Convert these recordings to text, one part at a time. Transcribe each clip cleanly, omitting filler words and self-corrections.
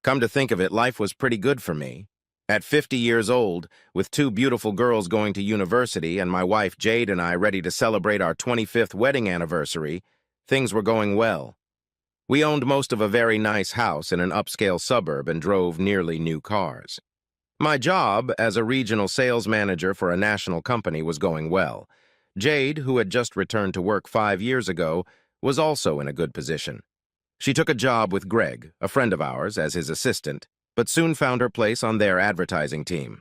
Come to think of it, life was pretty good for me. At 50 years old, with two beautiful girls going to university and my wife Jade and I ready to celebrate our 25th wedding anniversary, things were going well. We owned most of a very nice house in an upscale suburb and drove nearly new cars. My job as a regional sales manager for a national company was going well. Jade, who had just returned to work 5 years ago, was also in a good position. She took a job with Greg, a friend of ours, as his assistant, but soon found her place on their advertising team.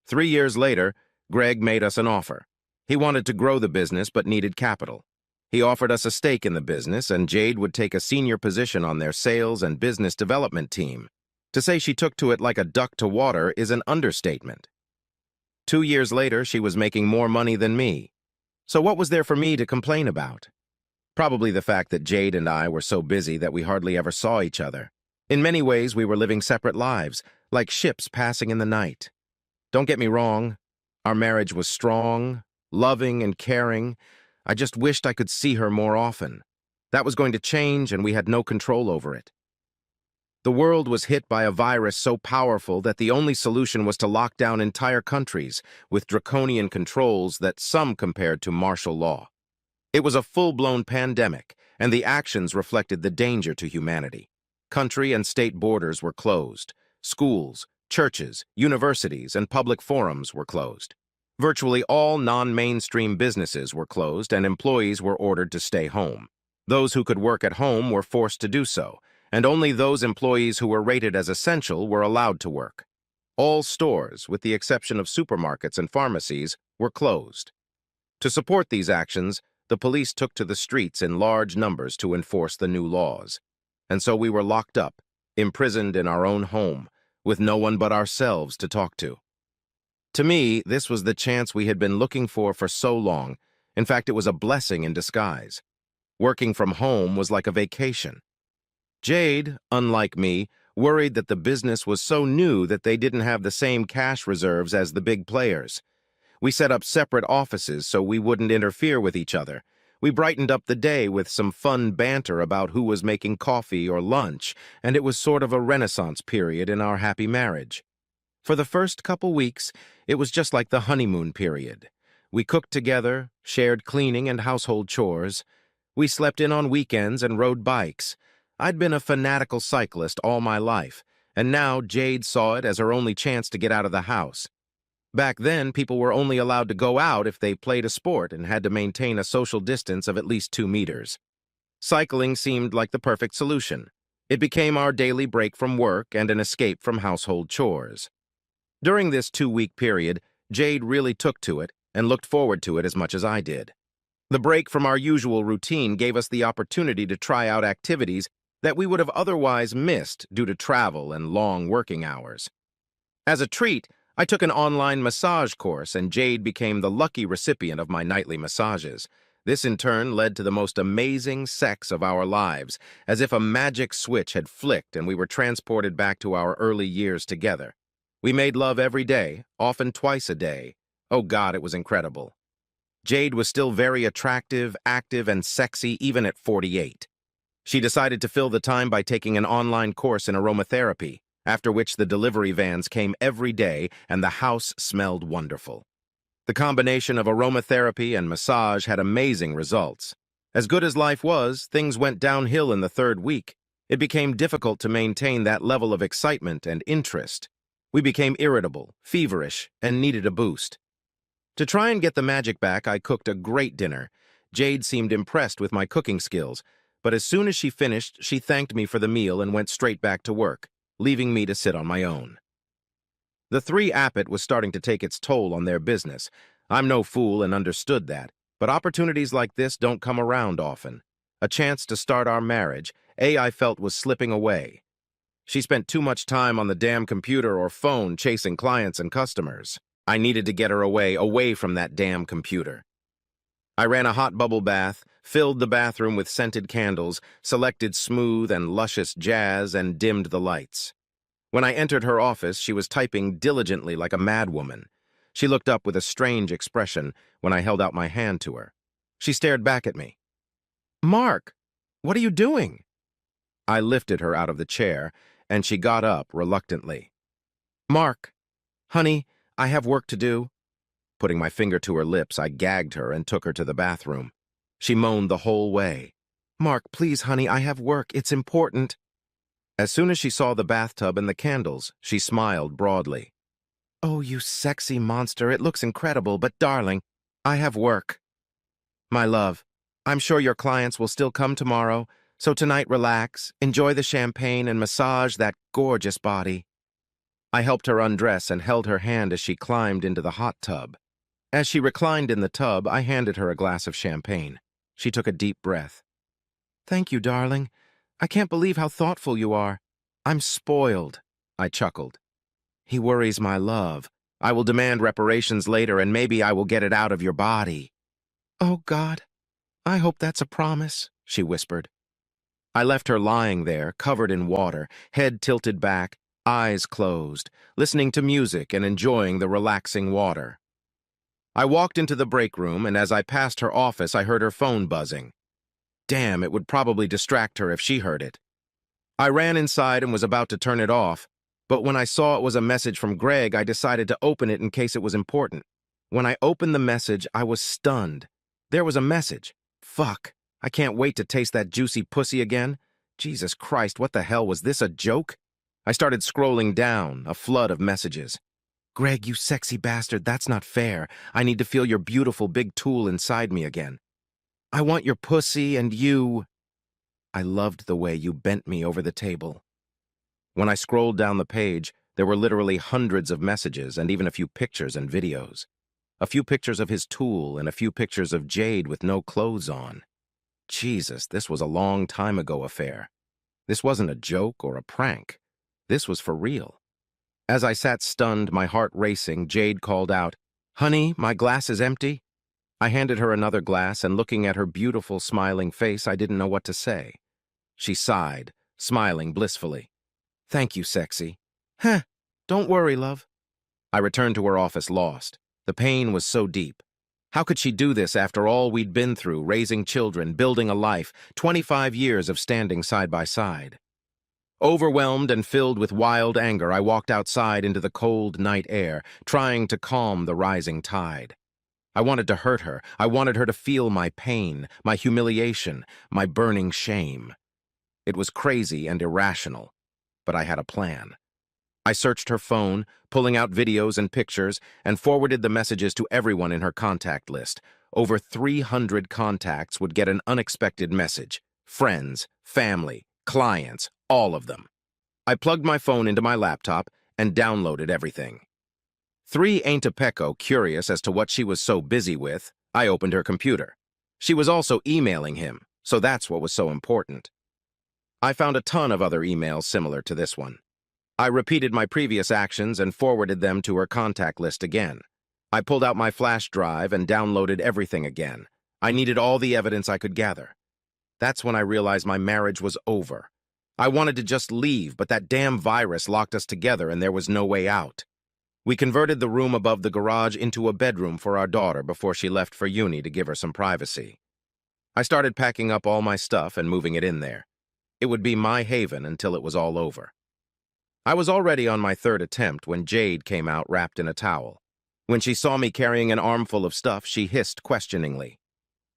3 years later, Greg made us an offer. He wanted to grow the business but needed capital. He offered us a stake in the business, and Jade would take a senior position on their sales and business development team. To say she took to it like a duck to water is an understatement. 2 years later, she was making more money than me. So what was there for me to complain about? Probably the fact that Jade and I were so busy that we hardly ever saw each other. In many ways, we were living separate lives, like ships passing in the night. Don't get me wrong, our marriage was strong, loving, and caring. I just wished I could see her more often. That was going to change, and we had no control over it. The world was hit by a virus so powerful that the only solution was to lock down entire countries with draconian controls that some compared to martial law. It was a full-blown pandemic, and the actions reflected the danger to humanity. Country and state borders were closed. Schools, churches, universities, and public forums were closed. Virtually all non-mainstream businesses were closed, and employees were ordered to stay home. Those who could work at home were forced to do so, and only those employees who were rated as essential were allowed to work. All stores, with the exception of supermarkets and pharmacies, were closed. To support these actions, the police took to the streets in large numbers to enforce the new laws. And so we were locked up, imprisoned in our own home, with no one but ourselves to talk to. To me, this was the chance we had been looking for so long. In fact, it was a blessing in disguise. Working from home was like a vacation. Jade, unlike me, worried that the business was so new that they didn't have the same cash reserves as the big players. We set up separate offices so we wouldn't interfere with each other. We brightened up the day with some fun banter about who was making coffee or lunch, and it was sort of a renaissance period in our happy marriage. For the first couple weeks, it was just like the honeymoon period. We cooked together, shared cleaning and household chores. We slept in on weekends and rode bikes. I'd been a fanatical cyclist all my life, and now Jade saw it as her only chance to get out of the house. Back then, people were only allowed to go out if they played a sport and had to maintain a social distance of at least 2 meters. Cycling seemed like the perfect solution. It became our daily break from work and an escape from household chores. During this 2-week period, Jade really took to it and looked forward to it as much as I did. The break from our usual routine gave us the opportunity to try out activities that we would have otherwise missed due to travel and long working hours. As a treat, I took an online massage course, and Jade became the lucky recipient of my nightly massages. This in turn led to the most amazing sex of our lives, as if a magic switch had flicked and we were transported back to our early years together. We made love every day, often twice a day. Oh God, it was incredible. Jade was still very attractive, active, and sexy even at 48. She decided to fill the time by taking an online course in aromatherapy, after which the delivery vans came every day and the house smelled wonderful. The combination of aromatherapy and massage had amazing results. As good as life was, things went downhill in the 3rd week. It became difficult to maintain that level of excitement and interest. We became irritable, feverish, and needed a boost. To try and get the magic back, I cooked a great dinner. Jade seemed impressed with my cooking skills, but as soon as she finished, she thanked me for the meal and went straight back to work, leaving me to sit on my own. The 3-appet was starting to take its toll on their business. I'm no fool and understood that, but opportunities like this don't come around often. A chance to start our marriage, I felt was slipping away. She spent too much time on the damn computer or phone chasing clients and customers. I needed to get her away from that damn computer. I ran a hot bubble bath, filled the bathroom with scented candles, selected smooth and luscious jazz, and dimmed the lights. When I entered her office, she was typing diligently like a madwoman. She looked up with a strange expression when I held out my hand to her. She stared back at me. "Mark, what are you doing?" I lifted her out of the chair, and she got up reluctantly. "Mark, honey, I have work to do." Putting my finger to her lips, I gagged her and took her to the bathroom. She moaned the whole way. "Mark, please, honey, I have work. It's important." As soon as she saw the bathtub and the candles, she smiled broadly. "Oh, you sexy monster, it looks incredible, but darling, I have work." "My love, I'm sure your clients will still come tomorrow, so tonight relax, enjoy the champagne, and massage that gorgeous body." I helped her undress and held her hand as she climbed into the hot tub. As she reclined in the tub, I handed her a glass of champagne. She took a deep breath. "Thank you, darling. I can't believe how thoughtful you are. I'm spoiled," I chuckled. "He worries my love. I will demand reparations later, and maybe I will get it out of your body." "Oh, God, I hope that's a promise," she whispered. I left her lying there, covered in water, head tilted back, eyes closed, listening to music and enjoying the relaxing water. I walked into the break room, and as I passed her office, I heard her phone buzzing. Damn, it would probably distract her if she heard it. I ran inside and was about to turn it off, but when I saw it was a message from Greg, I decided to open it in case it was important. When I opened the message, I was stunned. There was a message. Fuck, I can't wait to taste that juicy pussy again. Jesus Christ, what the hell, was this a joke? I started scrolling down, a flood of messages. "Greg, you sexy bastard, that's not fair. I need to feel your beautiful big tool inside me again. I want your pussy and you. I loved the way you bent me over the table." When I scrolled down the page, there were literally hundreds of messages and even a few pictures and videos. A few pictures of his tool and a few pictures of Jade with no clothes on. Jesus, this was a long time ago affair. This wasn't a joke or a prank. This was for real. As I sat stunned, my heart racing, Jade called out, "Honey, my glass is empty." I handed her another glass, and looking at her beautiful, smiling face, I didn't know what to say. She sighed, smiling blissfully. "Thank you, sexy." "Huh, don't worry, love." I returned to her office lost. The pain was so deep. How could she do this after all we'd been through, raising children, building a life, 25 years of standing side by side? Overwhelmed and filled with wild anger, I walked outside into the cold night air, trying to calm the rising tide. I wanted to hurt her. I wanted her to feel my pain, my humiliation, my burning shame. It was crazy and irrational, but I had a plan. I searched her phone, pulling out videos and pictures, and forwarded the messages to everyone in her contact list. Over 300 contacts would get an unexpected message. Friends, family, clients, all of them. I plugged my phone into my laptop and downloaded everything. 3 Ain't a Pecco, curious as to what she was so busy with, I opened her computer. She was also emailing him, so that's what was so important. I found a ton of other emails similar to this one. I repeated my previous actions and forwarded them to her contact list again. I pulled out my flash drive and downloaded everything again. I needed all the evidence I could gather. That's when I realized my marriage was over. I wanted to just leave, but that damn virus locked us together and there was no way out. We converted the room above the garage into a bedroom for our daughter before she left for uni to give her some privacy. I started packing up all my stuff and moving it in there. It would be my haven until it was all over. I was already on my 3rd attempt when Jade came out wrapped in a towel. When she saw me carrying an armful of stuff, she hissed questioningly.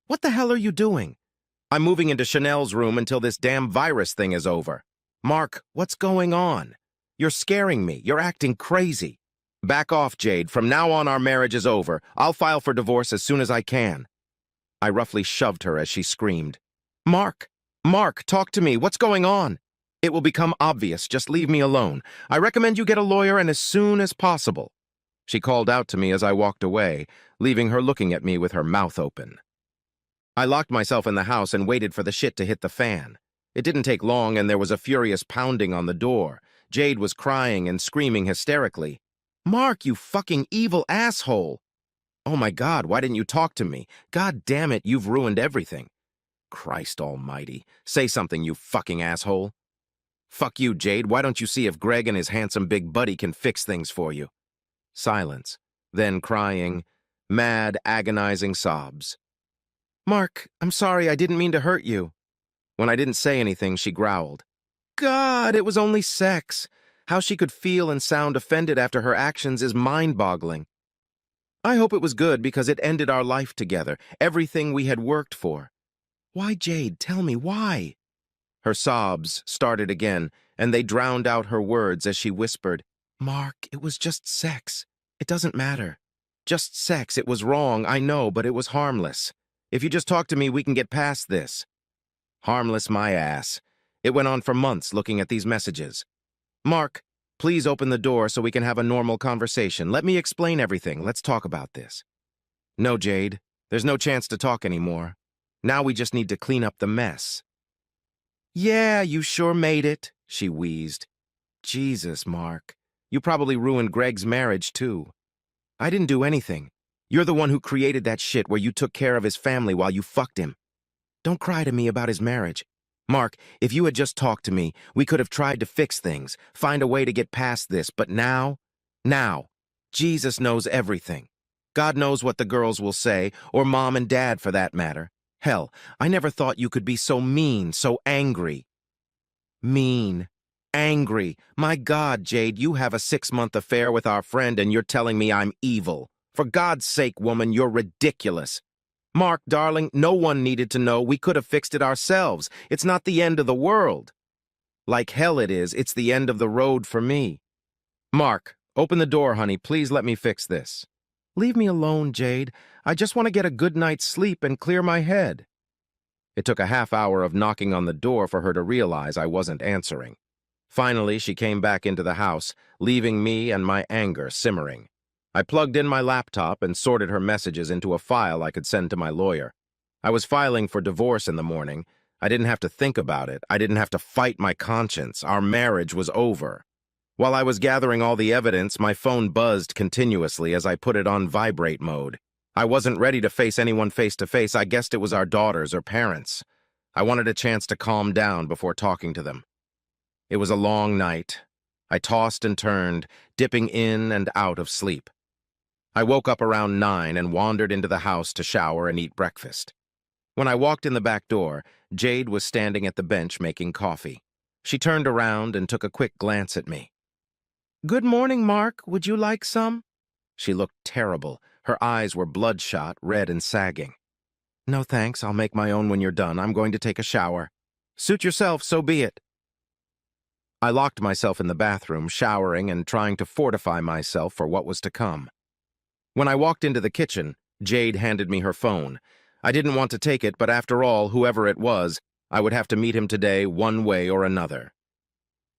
"What the hell are you doing?" "I'm moving into Chanel's room until this damn virus thing is over." "Mark, what's going on? You're scaring me. You're acting crazy." "Back off, Jade. From now on, our marriage is over. I'll file for divorce as soon as I can." I roughly shoved her as she screamed. Mark, talk to me. What's going on?" "It will become obvious. Just leave me alone. I recommend you get a lawyer and as soon as possible." She called out to me as I walked away, leaving her looking at me with her mouth open. I locked myself in the house and waited for the shit to hit the fan. It didn't take long, and there was a furious pounding on the door. Jade was crying and screaming hysterically. "Mark, you fucking evil asshole!" "Oh my God, why didn't you talk to me? God damn it, you've ruined everything." "Christ almighty. Say something, you fucking asshole." "Fuck you, Jade. Why don't you see if Greg and his handsome big buddy can fix things for you?" Silence. Then crying, mad, agonizing sobs. "Mark, I'm sorry. I didn't mean to hurt you." When I didn't say anything, she growled. God, it was only sex. How she could feel and sound offended after her actions is mind-boggling. I hope it was good because it ended our life together, everything we had worked for. Why, Jade, tell me, why? Her sobs started again, and they drowned out her words as she whispered, Mark, it was just sex. It doesn't matter. Just sex. It was wrong, I know, but it was harmless. If you just talk to me, we can get past this. Harmless my ass. It went on for months looking at these messages. Mark, please open the door so we can have a normal conversation. Let me explain everything. Let's talk about this. No, Jade. There's no chance to talk anymore. Now we just need to clean up the mess. Yeah, you sure made it, she wheezed. Jesus, Mark. You probably ruined Greg's marriage, too. I didn't do anything. You're the one who created that shit where you took care of his family while you fucked him. Don't cry to me about his marriage. Mark, if you had just talked to me, we could have tried to fix things, find a way to get past this, but now, Jesus knows everything. God knows what the girls will say, or Mom and Dad for that matter. Hell, I never thought you could be so mean, so angry. Mean. Angry. My God, Jade, you have a 6-month affair with our friend and you're telling me I'm evil. For God's sake, woman, you're ridiculous. Mark, darling, no one needed to know. We could have fixed it ourselves. It's not the end of the world. Like hell it is. It's the end of the road for me. Mark, open the door, honey. Please let me fix this. Leave me alone, Jade. I just want to get a good night's sleep and clear my head. It took a half hour of knocking on the door for her to realize I wasn't answering. Finally, she came back into the house, leaving me and my anger simmering. I plugged in my laptop and sorted her messages into a file I could send to my lawyer. I was filing for divorce in the morning. I didn't have to think about it. I didn't have to fight my conscience. Our marriage was over. While I was gathering all the evidence, my phone buzzed continuously as I put it on vibrate mode. I wasn't ready to face anyone face-to-face. I guessed it was our daughters or parents. I wanted a chance to calm down before talking to them. It was a long night. I tossed and turned, dipping in and out of sleep. I woke up around 9 and wandered into the house to shower and eat breakfast. When I walked in the back door, Jade was standing at the bench making coffee. She turned around and took a quick glance at me. Good morning, Mark. Would you like some? She looked terrible. Her eyes were bloodshot, red and sagging. No thanks, I'll make my own when you're done. I'm going to take a shower. Suit yourself, so be it. I locked myself in the bathroom, showering and trying to fortify myself for what was to come. When I walked into the kitchen, Jade handed me her phone. I didn't want to take it, but after all, whoever it was, I would have to meet him today one way or another.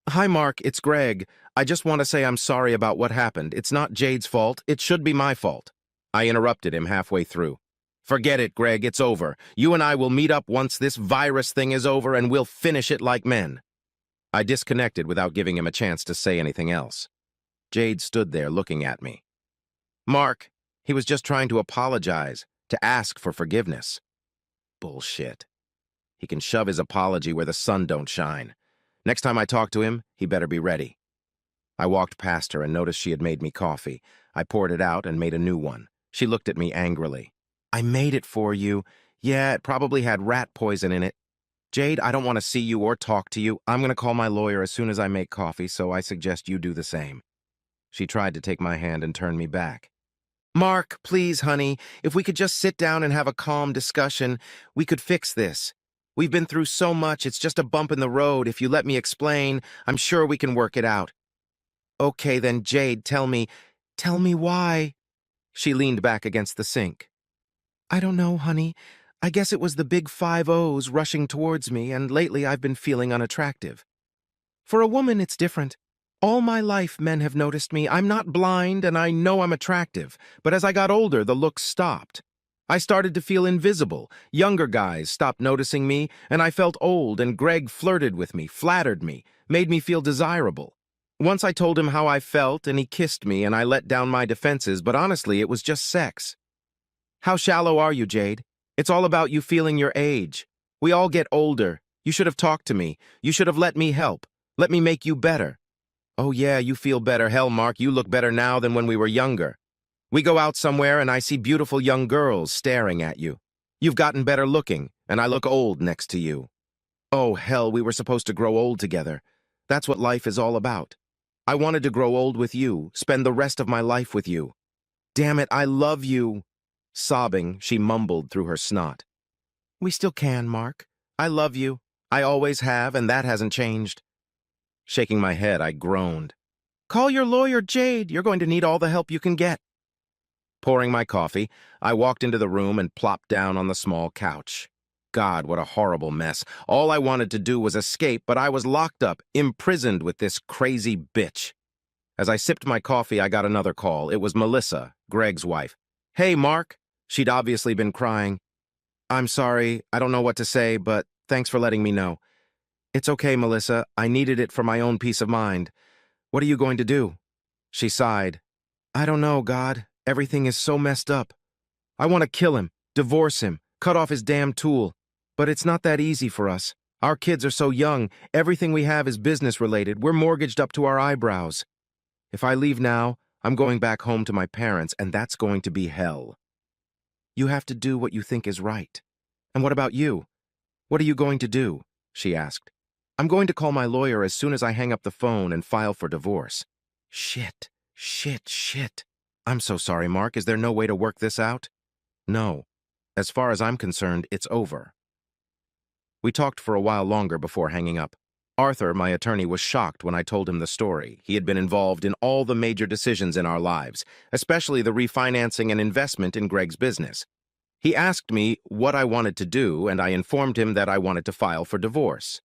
Hi, Mark, it's Greg. I just want to say I'm sorry about what happened. It's not Jade's fault. It should be my fault. I interrupted him halfway through. Forget it, Greg. It's over. You and I will meet up once this virus thing is over and we'll finish it like men. I disconnected without giving him a chance to say anything else. Jade stood there looking at me. Mark, he was just trying to apologize, to ask for forgiveness. Bullshit. He can shove his apology where the sun don't shine. Next time I talk to him, he better be ready. I walked past her and noticed she had made me coffee. I poured it out and made a new one. She looked at me angrily. I made it for you. Yeah, it probably had rat poison in it. Jade, I don't want to see you or talk to you. I'm going to call my lawyer as soon as I make coffee, so I suggest you do the same. She tried to take my hand and turn me back. Mark, please, honey, if we could just sit down and have a calm discussion, we could fix this. We've been through so much, it's just a bump in the road. If you let me explain, I'm sure we can work it out. Okay, then, Jade, tell me why. She leaned back against the sink. I don't know, honey. I guess it was the big 5 O's rushing towards me, and lately I've been feeling unattractive. For a woman, it's different. All my life, men have noticed me. I'm not blind, and I know I'm attractive. But as I got older, the looks stopped. I started to feel invisible. Younger guys stopped noticing me, and I felt old, and Greg flirted with me, flattered me, made me feel desirable. Once I told him how I felt, and he kissed me, and I let down my defenses, but honestly, it was just sex. How shallow are you, Jade? It's all about you feeling your age. We all get older. You should have talked to me. You should have let me help. Let me make you better. Oh yeah, you feel better. Hell, Mark, you look better now than when we were younger. We go out somewhere and I see beautiful young girls staring at you. You've gotten better looking, and I look old next to you. Oh hell, we were supposed to grow old together. That's what life is all about. I wanted to grow old with you, spend the rest of my life with you. Damn it, I love you. Sobbing, she mumbled through her snot. We still can, Mark. I love you. I always have, and that hasn't changed. Shaking my head, I groaned. Call your lawyer, Jade. You're going to need all the help you can get. Pouring my coffee, I walked into the room and plopped down on the small couch. God, what a horrible mess. All I wanted to do was escape, but I was locked up, imprisoned with this crazy bitch. As I sipped my coffee, I got another call. It was Melissa, Greg's wife. Hey, Mark. She'd obviously been crying. I'm sorry, I don't know what to say, but thanks for letting me know. It's okay, Melissa. I needed it for my own peace of mind. What are you going to do? She sighed. I don't know, God. Everything is so messed up. I want to kill him, divorce him, cut off his damn tool. But it's not that easy for us. Our kids are so young. Everything we have is business-related. We're mortgaged up to our eyebrows. If I leave now, I'm going back home to my parents, and that's going to be hell. You have to do what you think is right. And what about you? What are you going to do? She asked. I'm going to call my lawyer as soon as I hang up the phone and file for divorce. Shit. I'm so sorry, Mark. Is there no way to work this out? No. As far as I'm concerned, it's over. We talked for a while longer before hanging up. Arthur, my attorney, was shocked when I told him the story. He had been involved in all the major decisions in our lives, especially the refinancing and investment in Greg's business. He asked me what I wanted to do, and I informed him that I wanted to file for divorce.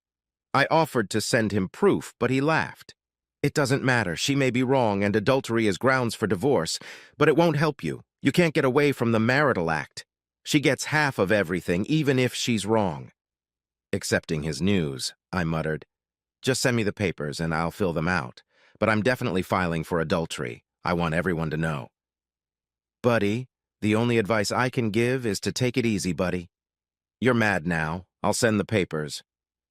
I offered to send him proof, but he laughed. It doesn't matter. She may be wrong, and adultery is grounds for divorce, but it won't help you. You can't get away from the marital act. She gets half of everything, even if she's wrong. Accepting his news, I muttered. Just send me the papers, and I'll fill them out. But I'm definitely filing for adultery. I want everyone to know. Buddy, the only advice I can give is to take it easy, buddy. You're mad now. I'll send the papers.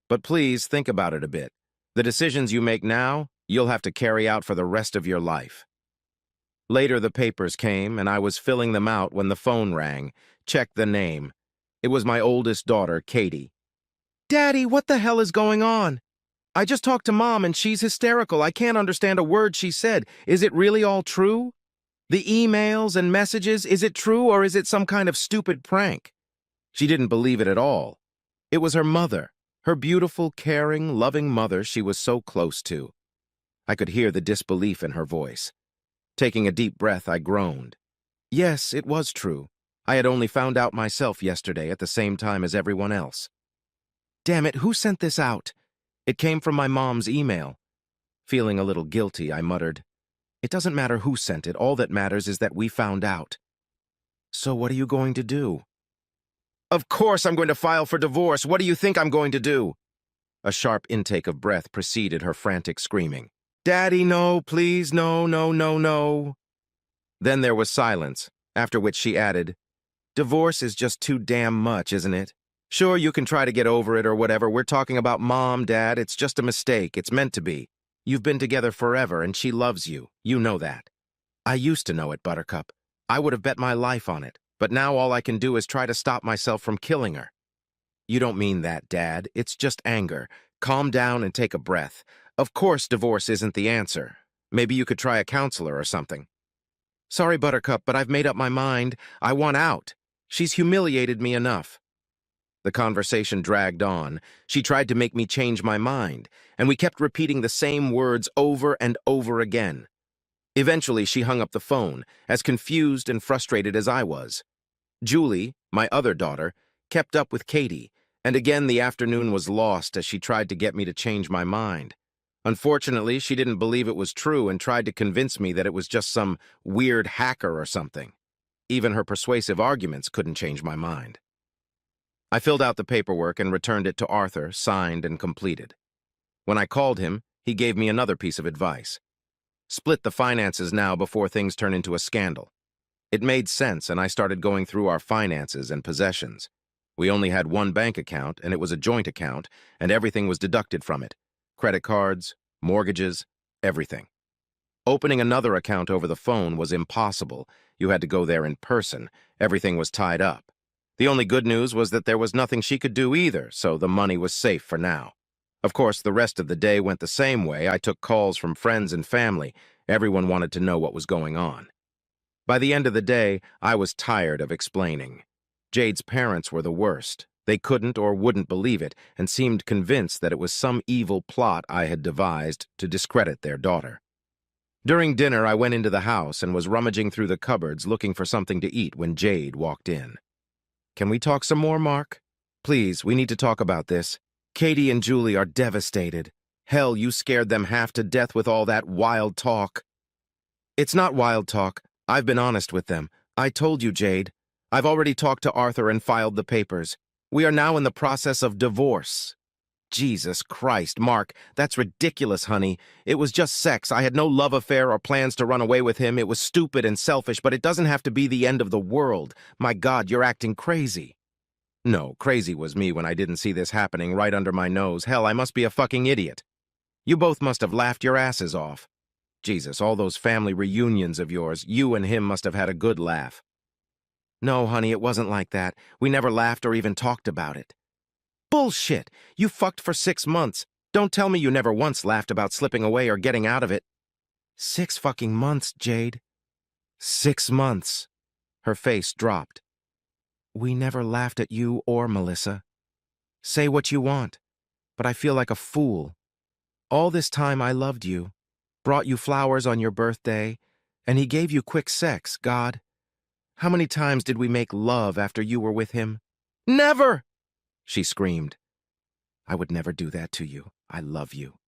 But please think about it a bit. The decisions you make now, you'll have to carry out for the rest of your life. Later, the papers came, and I was filling them out when the phone rang. Checked the name. It was my oldest daughter, Katie. Daddy, what the hell is going on? I just talked to Mom, and she's hysterical. I can't understand a word she said. Is it really all true? The emails and messages, is it true, or is it some kind of stupid prank? She didn't believe it at all. It was her mother, her beautiful, caring, loving mother she was so close to. I could hear the disbelief in her voice. Taking a deep breath, I groaned. Yes, it was true. I had only found out myself yesterday at the same time as everyone else. Damn it, who sent this out? It came from my mom's email. Feeling a little guilty, I muttered. It doesn't matter who sent it. All that matters is that we found out. So what are you going to do? Of course I'm going to file for divorce. What do you think I'm going to do? A sharp intake of breath preceded her frantic screaming. Daddy, no, please, no, no, no, no. Then there was silence, after which she added, Divorce is just too damn much, isn't it? Sure, you can try to get over it or whatever. We're talking about Mom, Dad. It's just a mistake. It's meant to be. You've been together forever, and she loves you. You know that. I used to know it, Buttercup. I would have bet my life on it. But now all I can do is try to stop myself from killing her. You don't mean that, Dad. It's just anger. Calm down and take a breath. Of course divorce isn't the answer. Maybe you could try a counselor or something. Sorry, Buttercup, but I've made up my mind. I want out. She's humiliated me enough. The conversation dragged on. She tried to make me change my mind, and we kept repeating the same words over and over again. Eventually, she hung up the phone, as confused and frustrated as I was. Julie, my other daughter, kept up with Katie, and again the afternoon was lost as she tried to get me to change my mind. Unfortunately, she didn't believe it was true and tried to convince me that it was just some weird hacker or something. Even her persuasive arguments couldn't change my mind. I filled out the paperwork and returned it to Arthur, signed and completed. When I called him, he gave me another piece of advice. Split the finances now before things turn into a scandal. It made sense, and I started going through our finances and possessions. We only had one bank account, and it was a joint account, and everything was deducted from it. Credit cards, mortgages, everything. Opening another account over the phone was impossible. You had to go there in person. Everything was tied up. The only good news was that there was nothing she could do either, so the money was safe for now. Of course, the rest of the day went the same way. I took calls from friends and family. Everyone wanted to know what was going on. By the end of the day, I was tired of explaining. Jade's parents were the worst. They couldn't or wouldn't believe it and seemed convinced that it was some evil plot I had devised to discredit their daughter. During dinner, I went into the house and was rummaging through the cupboards looking for something to eat when Jade walked in. "Can we talk some more, Mark? Please, we need to talk about this. Katie and Julie are devastated. Hell, you scared them half to death with all that wild talk." "It's not wild talk. I've been honest with them. I told you, Jade. I've already talked to Arthur and filed the papers. We are now in the process of divorce." Jesus Christ, Mark, that's ridiculous, honey. It was just sex. I had no love affair or plans to run away with him. It was stupid and selfish, but it doesn't have to be the end of the world. My God, you're acting crazy. No, crazy was me when I didn't see this happening right under my nose. Hell, I must be a fucking idiot. You both must have laughed your asses off. Jesus, all those family reunions of yours, you and him must have had a good laugh. No, honey, it wasn't like that. We never laughed or even talked about it. Bullshit! You fucked for 6 months. Don't tell me you never once laughed about slipping away or getting out of it. 6 fucking months, Jade. 6 months. Her face dropped. We never laughed at you or Melissa. Say what you want, but I feel like a fool. All this time I loved you, brought you flowers on your birthday, and he gave you quick sex, God. How many times did we make love after you were with him? Never! She screamed. I would never do that to you. I love you.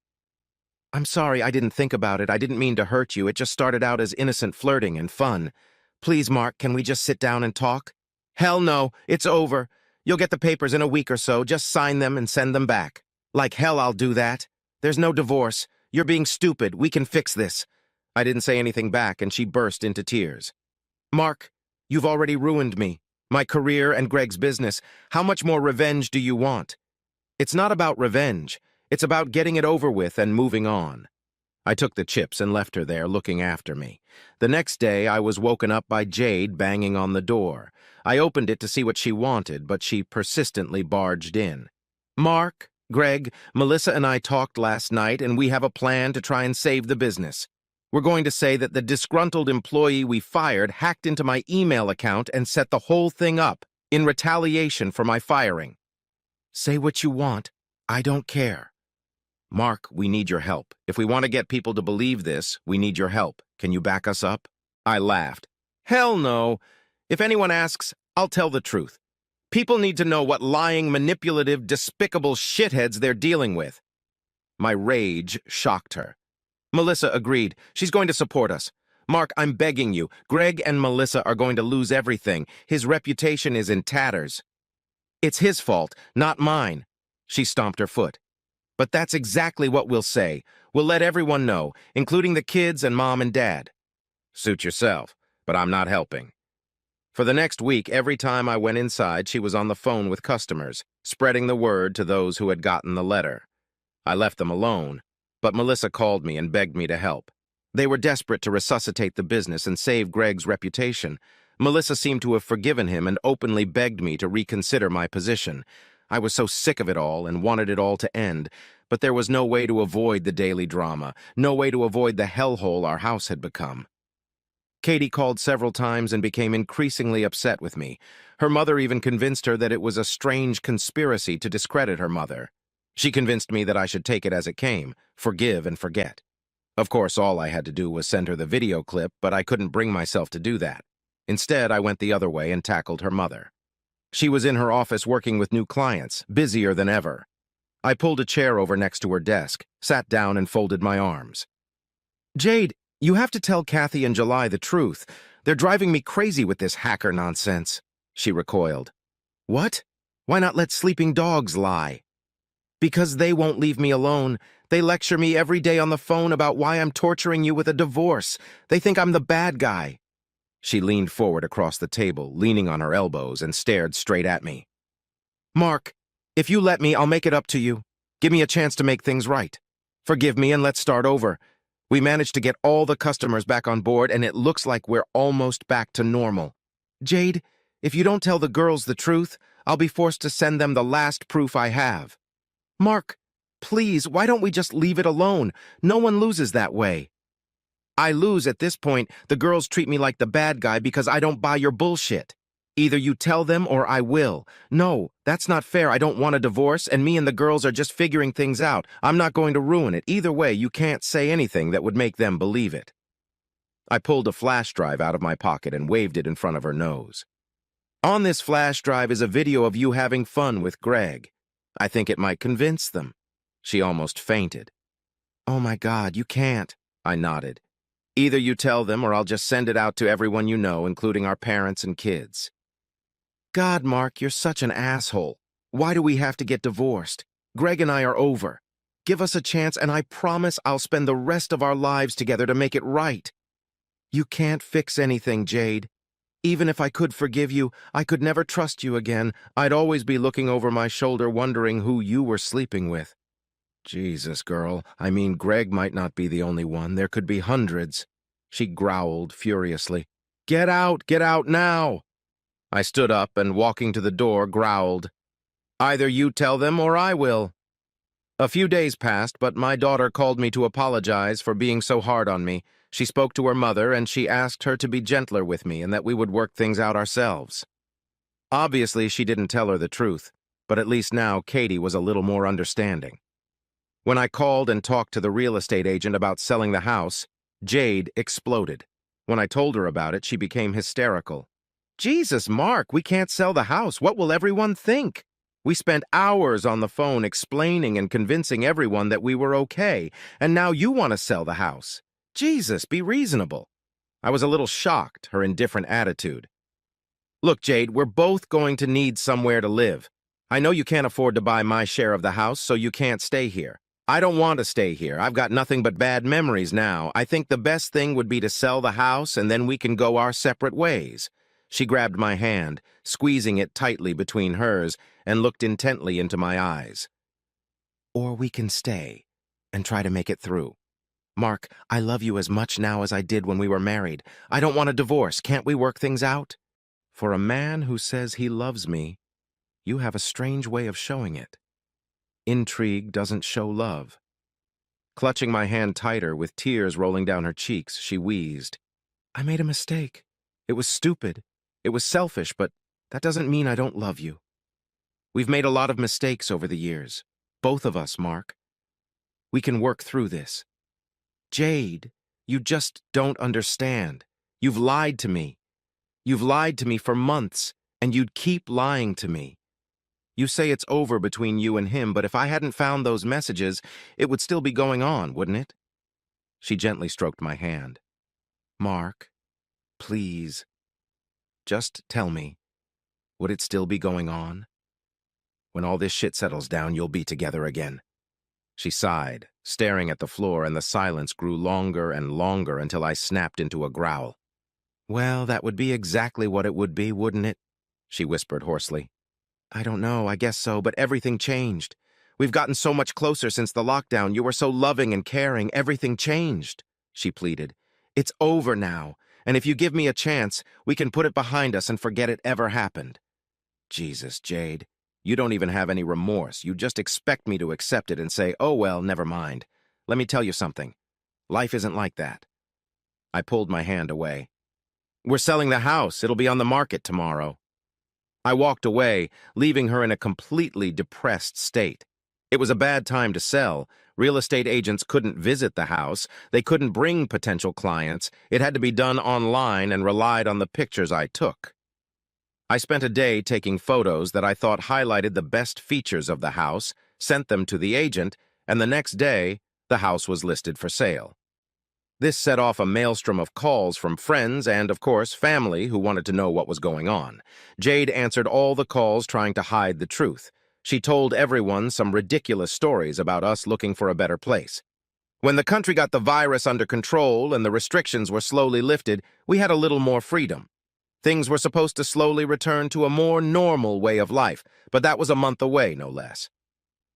I'm sorry, I didn't think about it. I didn't mean to hurt you. It just started out as innocent flirting and fun. Please, Mark, can we just sit down and talk? Hell no, it's over. You'll get the papers in a week or so. Just sign them and send them back. Like hell I'll do that. There's no divorce. You're being stupid. We can fix this. I didn't say anything back, and she burst into tears. Mark, you've already ruined me. My career and Greg's business. How much more revenge do you want? It's not about revenge. It's about getting it over with and moving on. I took the chips and left her there looking after me. The next day, I was woken up by Jade banging on the door. I opened it to see what she wanted, but she persistently barged in. Mark, Greg, Melissa and I talked last night, and we have a plan to try and save the business. We're going to say that the disgruntled employee we fired hacked into my email account and set the whole thing up in retaliation for my firing. Say what you want. I don't care. Mark, we need your help. If we want to get people to believe this, we need your help. Can you back us up? I laughed. Hell no. If anyone asks, I'll tell the truth. People need to know what lying, manipulative, despicable shitheads they're dealing with. My rage shocked her. Melissa agreed. She's going to support us. Mark, I'm begging you. Greg and Melissa are going to lose everything. His reputation is in tatters. It's his fault, not mine. She stomped her foot. But that's exactly what we'll say. We'll let everyone know, including the kids and Mom and Dad. Suit yourself, but I'm not helping. For the next week, every time I went inside, she was on the phone with customers, spreading the word to those who had gotten the letter. I left them alone, but Melissa called me and begged me to help. They were desperate to resuscitate the business and save Greg's reputation. Melissa seemed to have forgiven him and openly begged me to reconsider my position. I was so sick of it all and wanted it all to end, but there was no way to avoid the daily drama, no way to avoid the hellhole our house had become. Katie called several times and became increasingly upset with me. Her mother even convinced her that it was a strange conspiracy to discredit her mother. She convinced me that I should take it as it came, forgive and forget. Of course, all I had to do was send her the video clip, but I couldn't bring myself to do that. Instead, I went the other way and tackled her mother. She was in her office working with new clients, busier than ever. I pulled a chair over next to her desk, sat down and folded my arms. Jade, you have to tell Kathy and July the truth. They're driving me crazy with this hacker nonsense. She recoiled. What? Why not let sleeping dogs lie? Because they won't leave me alone. They lecture me every day on the phone about why I'm torturing you with a divorce. They think I'm the bad guy. She leaned forward across the table, leaning on her elbows, and stared straight at me. Mark, if you let me, I'll make it up to you. Give me a chance to make things right. Forgive me and let's start over. We managed to get all the customers back on board, and it looks like we're almost back to normal. Jade, if you don't tell the girls the truth, I'll be forced to send them the last proof I have. Mark, Please, why don't we just leave it alone? No one loses that way. I lose at this point. The girls treat me like the bad guy because I don't buy your bullshit. Either you tell them or I will. No, that's not fair. I don't want a divorce, and me and the girls are just figuring things out. I'm not going to ruin it. Either way, you can't say anything that would make them believe it. I pulled a flash drive out of my pocket and waved it in front of her nose. On this flash drive is a video of you having fun with Greg. I think it might convince them. She almost fainted. Oh my God, you can't, I nodded. Either you tell them or I'll just send it out to everyone you know, including our parents and kids. God, Mark, you're such an asshole. Why do we have to get divorced? Greg and I are over. Give us a chance and I promise I'll spend the rest of our lives together to make it right. You can't fix anything, Jade. Even if I could forgive you, I could never trust you again. I'd always be looking over my shoulder wondering who you were sleeping with. Jesus, girl, I mean, Greg might not be the only one. There could be hundreds. She growled furiously. Get out now! I stood up and, walking to the door, growled. Either you tell them or I will. A few days passed, but my daughter called me to apologize for being so hard on me. She spoke to her mother, and she asked her to be gentler with me and that we would work things out ourselves. Obviously, she didn't tell her the truth, but at least now Katie was a little more understanding. When I called and talked to the real estate agent about selling the house, Jade exploded. When I told her about it, she became hysterical. Jesus, Mark, we can't sell the house. What will everyone think? We spent hours on the phone explaining and convincing everyone that we were okay, and now you want to sell the house. Jesus, be reasonable. I was a little shocked, her indifferent attitude. Look, Jade, we're both going to need somewhere to live. I know you can't afford to buy my share of the house, so you can't stay here. I don't want to stay here. I've got nothing but bad memories now. I think the best thing would be to sell the house, and then we can go our separate ways. She grabbed my hand, squeezing it tightly between hers, and looked intently into my eyes. Or we can stay and try to make it through. Mark, I love you as much now as I did when we were married. I don't want a divorce. Can't we work things out? For a man who says he loves me, you have a strange way of showing it. Intrigue doesn't show love. Clutching my hand tighter with tears rolling down her cheeks, she wheezed. I made a mistake. It was stupid. It was selfish, but that doesn't mean I don't love you. We've made a lot of mistakes over the years. Both of us, Mark. We can work through this. Jade, you just don't understand. You've lied to me. You've lied to me for months, and you'd keep lying to me. You say it's over between you and him, but if I hadn't found those messages, it would still be going on, wouldn't it? She gently stroked my hand. Mark, please. Just tell me, would it still be going on? When all this shit settles down, you'll be together again. She sighed, staring at the floor, and the silence grew longer and longer until I snapped into a growl. Well, that would be exactly what it would be, wouldn't it? She whispered hoarsely. I don't know, I guess so, but everything changed. We've gotten so much closer since the lockdown. You were so loving and caring. Everything changed, she pleaded. It's over now, and if you give me a chance, we can put it behind us and forget it ever happened. Jesus, Jade, you don't even have any remorse. You just expect me to accept it and say, oh well, never mind. Let me tell you something. Life isn't like that. I pulled my hand away. We're selling the house. It'll be on the market tomorrow. I walked away, leaving her in a completely depressed state. It was a bad time to sell. Real estate agents couldn't visit the house. They couldn't bring potential clients. It had to be done online and relied on the pictures I took. I spent a day taking photos that I thought highlighted the best features of the house, sent them to the agent, and the next day, the house was listed for sale. This set off a maelstrom of calls from friends and, of course, family who wanted to know what was going on. Jade answered all the calls trying to hide the truth. She told everyone some ridiculous stories about us looking for a better place. When the country got the virus under control and the restrictions were slowly lifted, we had a little more freedom. Things were supposed to slowly return to a more normal way of life, but that was a month away, no less.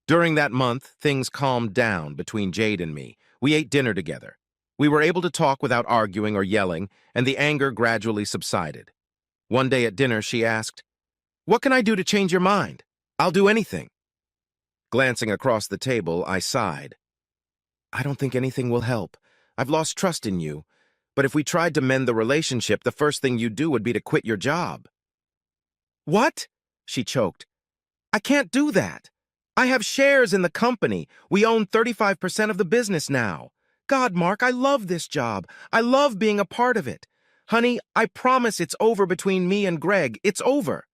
During that month, things calmed down between Jade and me. We ate dinner together. We were able to talk without arguing or yelling, and the anger gradually subsided. One day at dinner, she asked, "What can I do to change your mind? I'll do anything." Glancing across the table, I sighed. I don't think anything will help. I've lost trust in you. But if we tried to mend the relationship, the first thing you'd do would be to quit your job. What? She choked. I can't do that. I have shares in the company. We own 35% of the business now. God, Mark, I love this job. I love being a part of it. Honey, I promise it's over between me and Greg. It's over.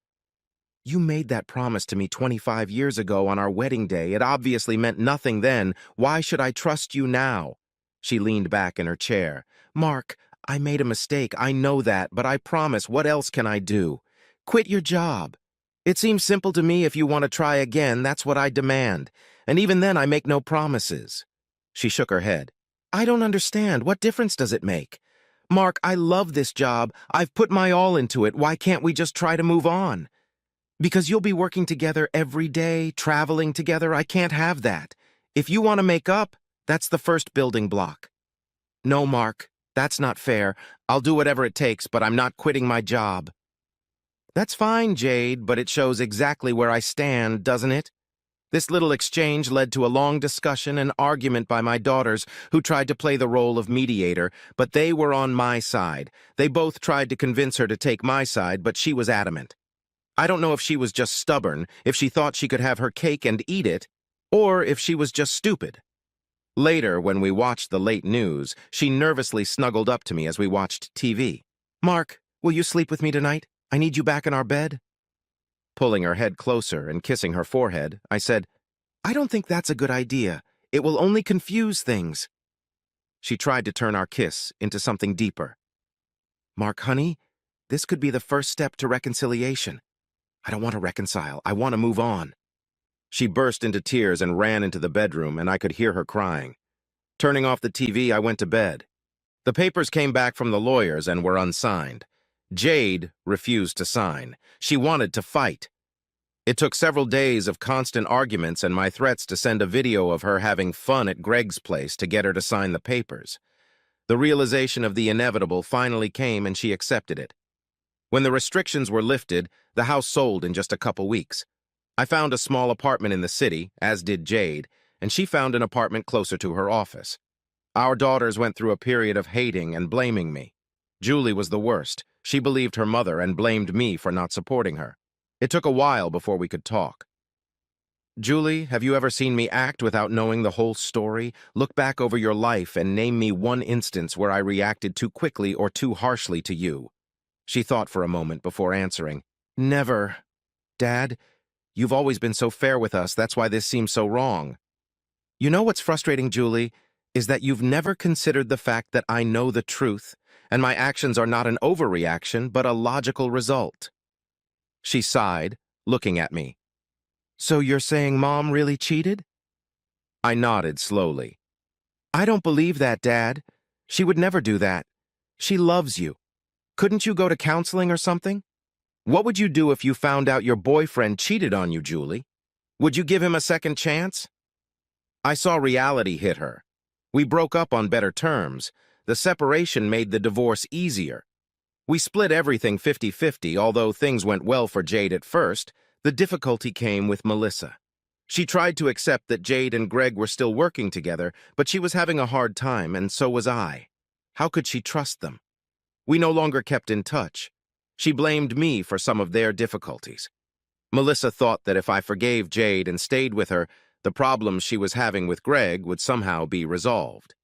You made that promise to me 25 years ago on our wedding day. It obviously meant nothing then. Why should I trust you now? She leaned back in her chair. Mark, I made a mistake. I know that, but I promise, what else can I do? Quit your job. It seems simple to me. If you want to try again, that's what I demand. And even then, I make no promises. She shook her head. I don't understand. What difference does it make? Mark, I love this job. I've put my all into it. Why can't we just try to move on? Because you'll be working together every day, traveling together. I can't have that. If you want to make up, that's the first building block. No, Mark, that's not fair. I'll do whatever it takes, but I'm not quitting my job. That's fine, Jade, but it shows exactly where I stand, doesn't it? This little exchange led to a long discussion and argument by my daughters, who tried to play the role of mediator, but they were on my side. They both tried to convince her to take my side, but she was adamant. I don't know if she was just stubborn, if she thought she could have her cake and eat it, or if she was just stupid. Later, when we watched the late news, she nervously snuggled up to me as we watched TV. Mark, will you sleep with me tonight? I need you back in our bed. Pulling her head closer and kissing her forehead, I said, I don't think that's a good idea. It will only confuse things. She tried to turn our kiss into something deeper. Mark, honey, this could be the first step to reconciliation. I don't want to reconcile. I want to move on. She burst into tears and ran into the bedroom, and I could hear her crying. Turning off the TV, I went to bed. The papers came back from the lawyers and were unsigned. Jade refused to sign. She wanted to fight. It took several days of constant arguments and my threats to send a video of her having fun at Greg's place to get her to sign the papers. The realization of the inevitable finally came, and she accepted it. When the restrictions were lifted, the house sold in just a couple weeks. I found a small apartment in the city, as did Jade, and she found an apartment closer to her office. Our daughters went through a period of hating and blaming me. Julie was the worst. She believed her mother and blamed me for not supporting her. It took a while before we could talk. Julie, have you ever seen me act without knowing the whole story? Look back over your life and name me one instance where I reacted too quickly or too harshly to you. She thought for a moment before answering. Never. Dad, you've always been so fair with us. That's why this seems so wrong. You know what's frustrating, Julie, is that you've never considered the fact that I know the truth, and my actions are not an overreaction, but a logical result. She sighed, looking at me. So you're saying Mom really cheated? I nodded slowly. I don't believe that, Dad. She would never do that. She loves you. Couldn't you go to counseling or something? What would you do if you found out your boyfriend cheated on you, Julie? Would you give him a second chance? I saw reality hit her. We broke up on better terms. The separation made the divorce easier. We split everything 50-50, although things went well for Jade at first. The difficulty came with Melissa. She tried to accept that Jade and Greg were still working together, but she was having a hard time, and so was I. How could she trust them? We no longer kept in touch. She blamed me for some of their difficulties. Melissa thought that if I forgave Jade and stayed with her, the problems she was having with Greg would somehow be resolved.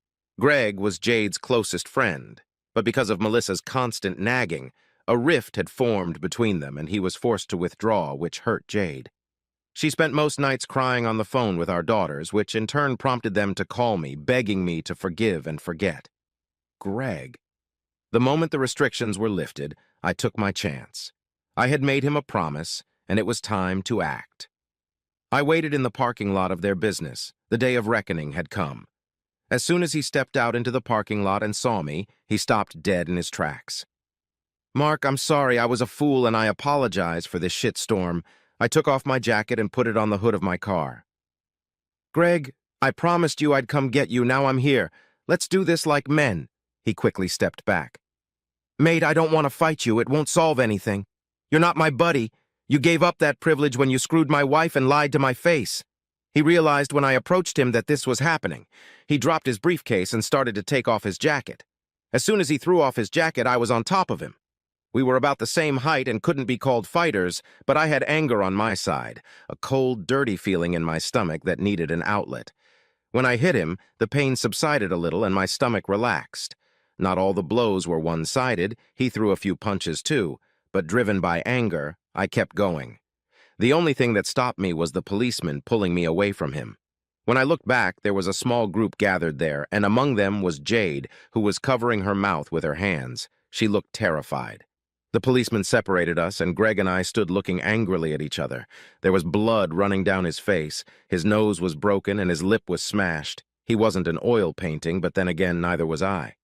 Greg was Jade's closest friend, but because of Melissa's constant nagging, a rift had formed between them and he was forced to withdraw, which hurt Jade. She spent most nights crying on the phone with our daughters, which in turn prompted them to call me, begging me to forgive and forget. Greg. The moment the restrictions were lifted, I took my chance. I had made him a promise, and it was time to act. I waited in the parking lot of their business. The day of reckoning had come. As soon as he stepped out into the parking lot and saw me, he stopped dead in his tracks. Mark, I'm sorry, I was a fool and I apologize for this shitstorm. I took off my jacket and put it on the hood of my car. Greg, I promised you I'd come get you. Now I'm here. Let's do this like men. He quickly stepped back. Mate, I don't want to fight you. It won't solve anything. You're not my buddy. You gave up that privilege when you screwed my wife and lied to my face. He realized when I approached him that this was happening. He dropped his briefcase and started to take off his jacket. As soon as he threw off his jacket, I was on top of him. We were about the same height and couldn't be called fighters, but I had anger on my side, a cold, dirty feeling in my stomach that needed an outlet. When I hit him, the pain subsided a little and my stomach relaxed. Not all the blows were one-sided. He threw a few punches too, but driven by anger, I kept going. The only thing that stopped me was the policeman pulling me away from him. When I looked back, there was a small group gathered there, and among them was Jade, who was covering her mouth with her hands. She looked terrified. The policeman separated us, and Greg and I stood looking angrily at each other. There was blood running down his face. His nose was broken, and his lip was smashed. He wasn't an oil painting, but then again, neither was I.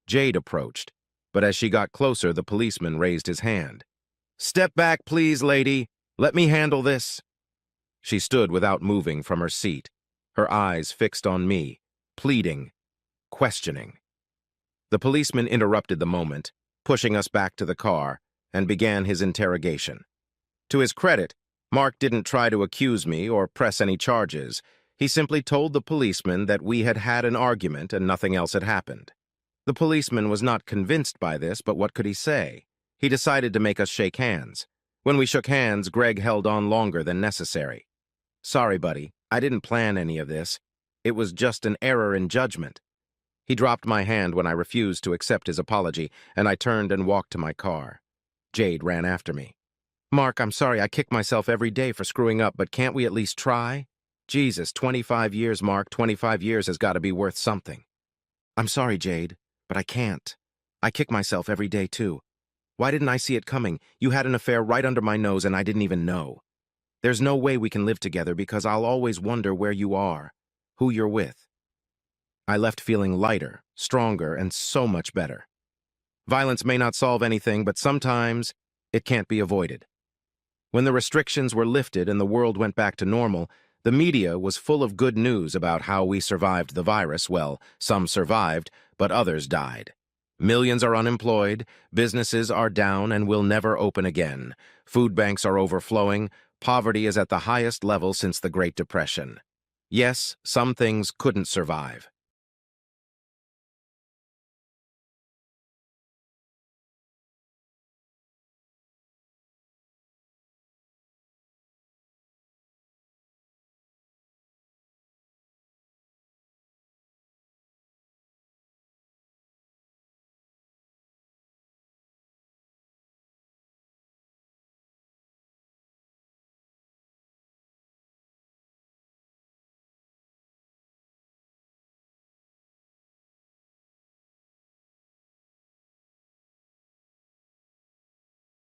Jade approached, but as she got closer, the policeman raised his hand. "Step back, please, lady. Let me handle this." She stood without moving from her seat, her eyes fixed on me, pleading, questioning. The policeman interrupted the moment, pushing us back to the car, and began his interrogation. To his credit, Mark didn't try to accuse me or press any charges. He simply told the policeman that we had had an argument and nothing else had happened. The policeman was not convinced by this, but what could he say? He decided to make us shake hands. When we shook hands, Greg held on longer than necessary. "Sorry, buddy. I didn't plan any of this. It was just an error in judgment." He dropped my hand when I refused to accept his apology, and I turned and walked to my car. Jade ran after me. "Mark, I'm sorry I kick myself every day for screwing up, but can't we at least try? Jesus, 25 years, Mark. 25 years has got to be worth something." "I'm sorry, Jade, but I can't. I kick myself every day, too. Why didn't I see it coming? You had an affair right under my nose and I didn't even know. There's no way we can live together because I'll always wonder where you are, who you're with." I left feeling lighter, stronger, and so much better. Violence may not solve anything, but sometimes it can't be avoided. When the restrictions were lifted and the world went back to normal, the media was full of good news about how we survived the virus. Well, some survived, but others died. Millions are unemployed, businesses are down and will never open again. Food banks are overflowing, poverty is at the highest level since the Great Depression. Yes, some things couldn't survive.